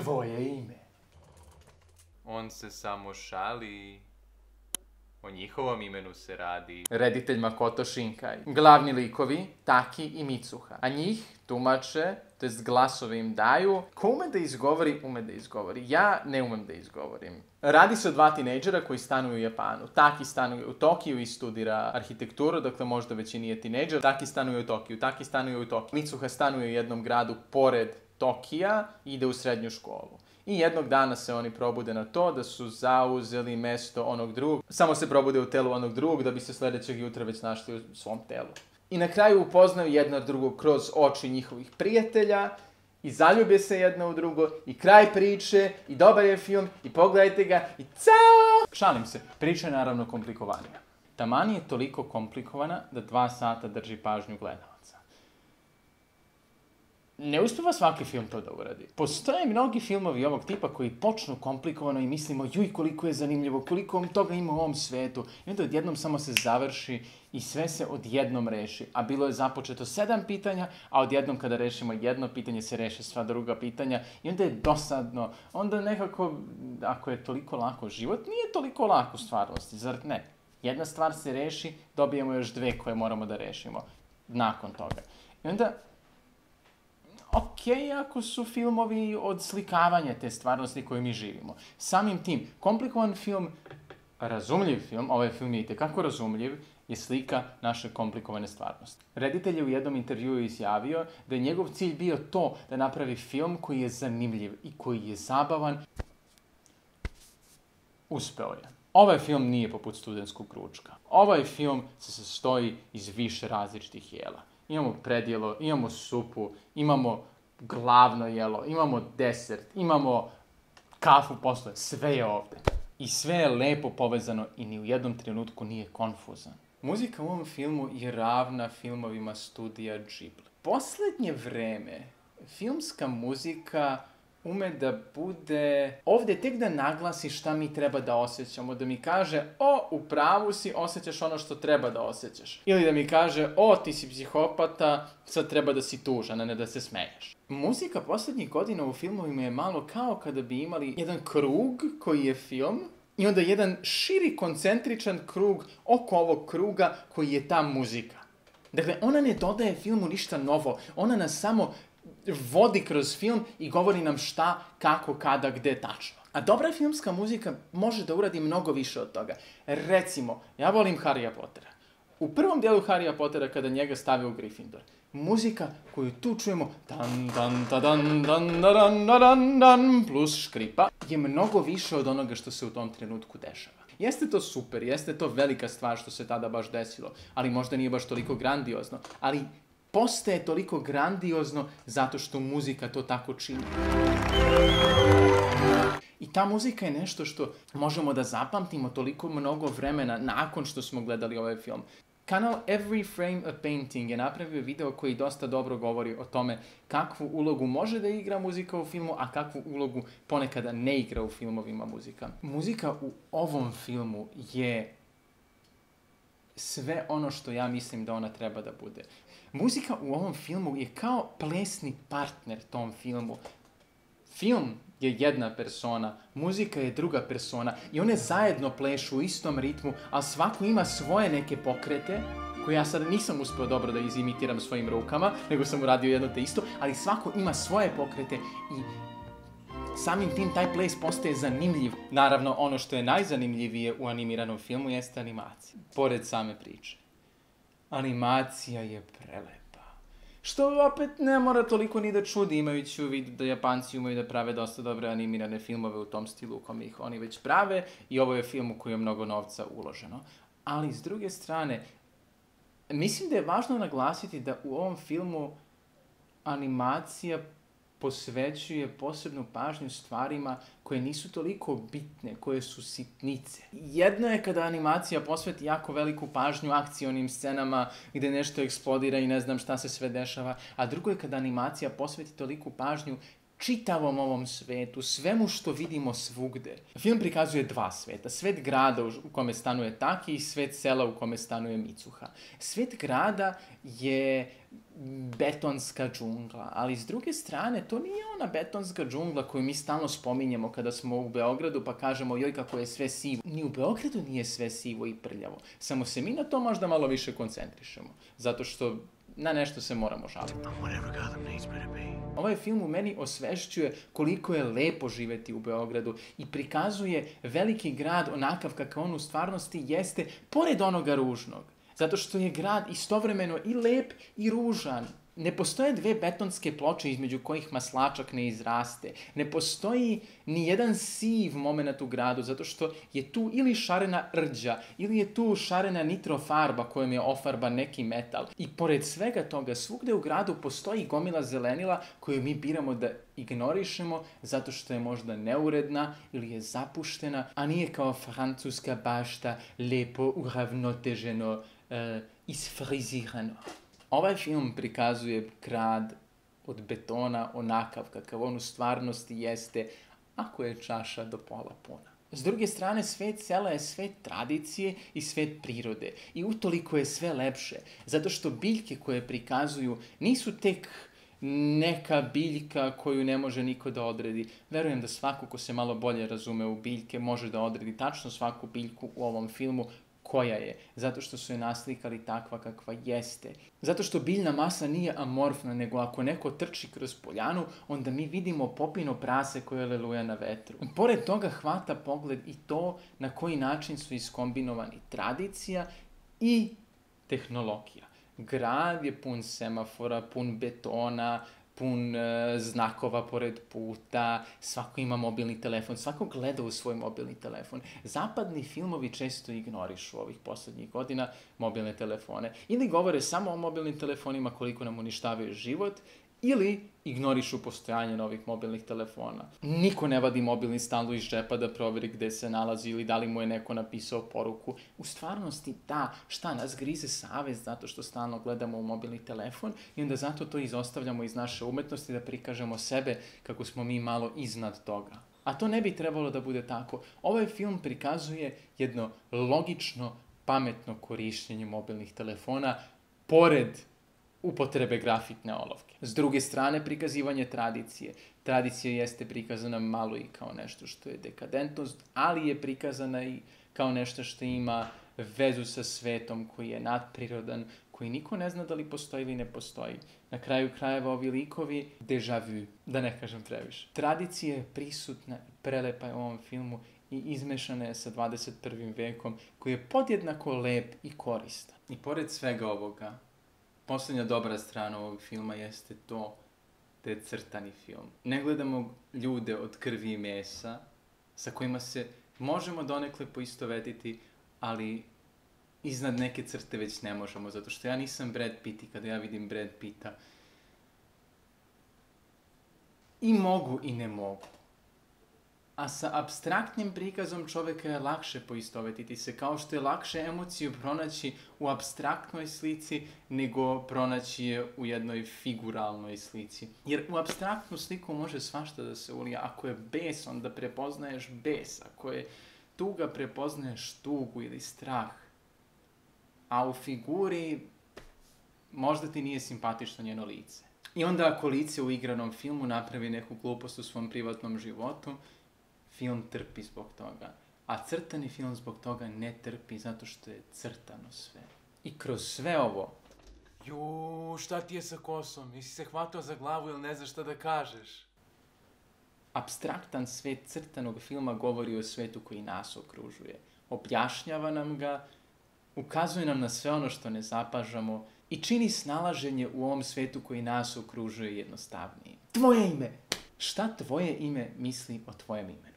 tvoje ime. On se samo šali. O njihovom imenu se radi. Reditelj Makoto Shinkai. Glavni likovi, Taki i Mitsuha. A njih tumače, to jest glasove im daju. Ko ume da izgovori. Ja ne umem da izgovorim. Radi se o dva tinejdžera koji stanuju u Japanu. Taki stanuje u Tokiju i studira arhitekturu, dakle možda već i nije tinejdžer. Taki stanuje u Tokiju, Taki stanuje u Tokiju. Mitsuha stanuje u jednom gradu pored Tokija i ide u srednju školu. I jednog dana se oni probude na to da su zauzeli mesto onog drugog. Samo se probude u telu onog drugog da bi se sljedećeg jutra već našli u svom telu. I na kraju upoznaju jedno drugog kroz oči njihovih prijatelja i zaljube se jedno u drugo i kraj priče i dobar je film i pogledajte ga i cao! Šalim se, priča je naravno komplikovanija. Taman je toliko komplikovana da 2 sata drži pažnju gledalaca. Ne uspeva svaki film to da uradi. Postoje mnogi filmovi ovog tipa koji počnu komplikovano i mislimo juj koliko je zanimljivo, koliko toga ima u ovom svetu. I onda odjednom samo se završi i sve se odjednom reši. A bilo je započeto 7 pitanja, a odjednom kada rešimo jedno pitanje se reše sva druga pitanja. I onda je dosadno. Onda nekako, ako je toliko lako, život nije toliko lak u stvarnosti, zar ne? Jedna stvar se reši, dobijemo još 2 koje moramo da rešimo nakon toga. I onda ok, ako su filmovi odslikavanja te stvarnosti koje mi živimo. Samim tim, komplikovan film, razumljiv film, ovaj film je itekako razumljiv, je slika naše komplikovane stvarnosti. Reditelj je u jednom intervjuu izjavio da je njegov cilj bio to da napravi film koji je zanimljiv i koji je zabavan. Uspeo je. Ovaj film nije poput Studentskog ručka. Ovaj film se sastoji iz više različitih jela. Imamo predjelo, imamo supu, imamo glavno jelo, imamo desert, imamo kafu posle, sve je ovde. I sve je lepo povezano i ni u jednom trenutku nije konfuzan. Muzika u ovom filmu je ravna filmovima studija Ghibli. Poslednje vreme, filmska muzika ume da bude ovde tek da naglasi šta mi treba da osjećamo, da mi kaže, u pravu si, osjećaš ono što treba da osjećaš. Ili da mi kaže, ti si psihopata, sad treba da si tužan, a ne da se smeješ. Muzika poslednjih godina u filmovima je malo kao kada bi imali jedan krug koji je film i onda jedan širi koncentričan krug oko ovog kruga koji je ta muzika. Dakle, ona ne dodaje filmu ništa novo, ona nas samo vodi kroz film i govori nam šta, kako, kada, gde tačno. A dobra filmska muzika može da uradi mnogo više od toga. Recimo, ja volim Harrya Pottera. U prvom dijelu Harrya Pottera kada njega stave u Gryffindor, muzika koju tu čujemo dan dan ta dan dan dan dan dan plus škripa je mnogo više od onoga što se u tom trenutku dešava. Jeste to super, jeste to velika stvar što se tada baš desilo, ali možda nije baš toliko grandiozno, ali postaje toliko grandiozno zato što muzika to tako čini. I ta muzika je nešto što možemo da zapamtimo toliko mnogo vremena nakon što smo gledali ovaj film. Kanal Every Frame a Painting je napravio video koji dosta dobro govori o tome kakvu ulogu može da igra muzika u filmu, a kakvu ulogu ponekada ne igra u filmovima muzika. Muzika u ovom filmu je sve ono što ja mislim da ona treba da bude. Muzika u ovom filmu je kao plesni partner tom filmu. Film je jedna persona, muzika je druga persona i one zajedno plešu u istom ritmu, a svako ima svoje neke pokrete, koje ja sad nisam uspeo dobro da izimitiram svojim rukama, nego sam uradio jedno te isto, ali svako ima svoje pokrete i samim tim taj ples postaje zanimljiv. Naravno, ono što je najzanimljivije u animiranom filmu jeste animacija, pored same priče. Animacija je prelepa. Što opet ne mora toliko ni da čudi, imajući u vidu da Japanci umeju da prave dosta dobre animirane filmove u tom stilu u kom ih oni već prave i ovo je film u koji je mnogo novca uloženo. Ali s druge strane, mislim da je važno naglasiti da u ovom filmu animacija posvećuje posebnu pažnju stvarima koje nisu toliko bitne, koje su sitnice. Jedno je kada animacija posveti jako veliku pažnju akcionim scenama gde nešto eksplodira i ne znam šta se sve dešava, a drugo je kada animacija posveti toliku pažnju čitavom ovom svetu, svemu što vidimo svugde. Film prikazuje dva sveta. Svet grada u kome stanuje Taki i svet sela u kome stanuje Mitsuha. Svet grada je betonska džungla, ali s druge strane to nije ona betonska džungla koju mi stalno spominjemo kada smo u Beogradu pa kažemo joj kako je sve sivo. Ni u Beogradu nije sve sivo i prljavo, samo se mi na to možda malo više koncentrišemo, zato što na nešto se moramo žaliti. Ovaj film u meni osvešćuje koliko je lepo živeti u Beogradu i prikazuje veliki grad onakav kakav on u stvarnosti jeste, pored onoga ružnog. Zato što je grad istovremeno i lep i ružan. Ne postoje dve betonske ploče između kojih maslačak ne izraste. Ne postoji ni jedan siv moment u gradu, zato što je tu ili šarena rđa, ili je tu šarena nitrofarba kojom je ofarban neki metal. I pored svega toga, svugde u gradu postoji gomila zelenila koju mi biramo da ignorišemo zato što je možda neuredna ili je zapuštena, a nije kao francuska bašta lepo uravnoteženo, isfrizirano. Ovaj film prikazuje grad od betona onakav kakav on u stvarnosti jeste, ako je čaša do pola puna. S druge strane, svet sela je svet tradicije i svet prirode. I utoliko je sve lepše, zato što biljke koje prikazuju nisu tek neka biljka koju ne može niko da odredi. Verujem da svako ko se malo bolje razume u biljke može da odredi tačno svaku biljku u ovom filmu koja je, zato što su je naslikali takva kakva jeste. Zato što biljna masa nije amorfna, nego ako neko trči kroz poljanu, onda mi vidimo popino prase koje leluja na vetru. Pored toga hvata pogled i to na koji način su iskombinovani tradicija i tehnologija. Grad je pun semafora, pun betona, pun znakova pored puta, svako ima mobilni telefon, svako gleda u svoj mobilni telefon. Zapadni filmovi često ignorišu ovih poslednjih godina mobilne telefone. Ili govore samo o mobilnim telefonima koliko nam uništavaju život, ili ignorišu postojanje novih mobilnih telefona. Niko ne vadi mobilni stalno iz džepa da proveri gde se nalazi ili da li mu je neko napisao poruku. U stvarnosti šta nas grize savest zato što stalno gledamo u mobilni telefon i onda zato to izostavljamo iz naše umetnosti da prikažemo sebe kako smo mi malo iznad toga. A to ne bi trebalo da bude tako. Ovaj film prikazuje jedno logično, pametno korištenje mobilnih telefona pored upotrebe grafitne olovke. S druge strane, prikazivanje tradicije. Tradicija jeste prikazana malo i kao nešto što je dekadentnost, ali je prikazana i kao nešto što ima vezu sa svetom koji je nadprirodan, koji niko ne zna da li postoji ili ne postoji. Na kraju krajeva ovi likovi déjà vu, da ne kažem previše. Tradicija je prisutna i prelepa je u ovom filmu i izmešana je sa 21. vekom koji je podjednako lep i koristan. I pored svega ovoga, poslednja dobra strana ovog filma jeste to da je crtani film. Ne gledamo ljude od krvi i mesa sa kojima se možemo donekle poistovetiti, ali iznad neke crte već ne možemo, zato što ja nisam Brad Pitt i kada ja vidim Brad Pitta i mogu i ne mogu. A sa apstraktnim prikazom čoveka je lakše poistovetiti se, kao što je lakše emociju pronaći u apstraktnoj slici nego pronaći je u jednoj figuralnoj slici. Jer u apstraktnu sliku može svašta da se ulija. Ako je bes, onda prepoznaješ bes. Ako je tuga, prepoznaješ tugu ili strah. A u figuri možda ti nije simpatično njeno lice. I onda ako lice u igranom filmu napravi neku glupost u svom privatnom životu, film trpi zbog toga. A crtani film zbog toga ne trpi zato što je crtano sve. I kroz sve ovo... Šta ti je sa kosom? Jesi se hvatao za glavu ili ne znaš šta da kažeš? Apstraktan svet crtanog filma govori o svetu koji nas okružuje. Objašnjava nam ga, ukazuje nam na sve ono što ne zapažamo i čini snalaženje u ovom svetu koji nas okružuje jednostavnije. Tvoje ime! Šta tvoje ime misli o tvojem imenu?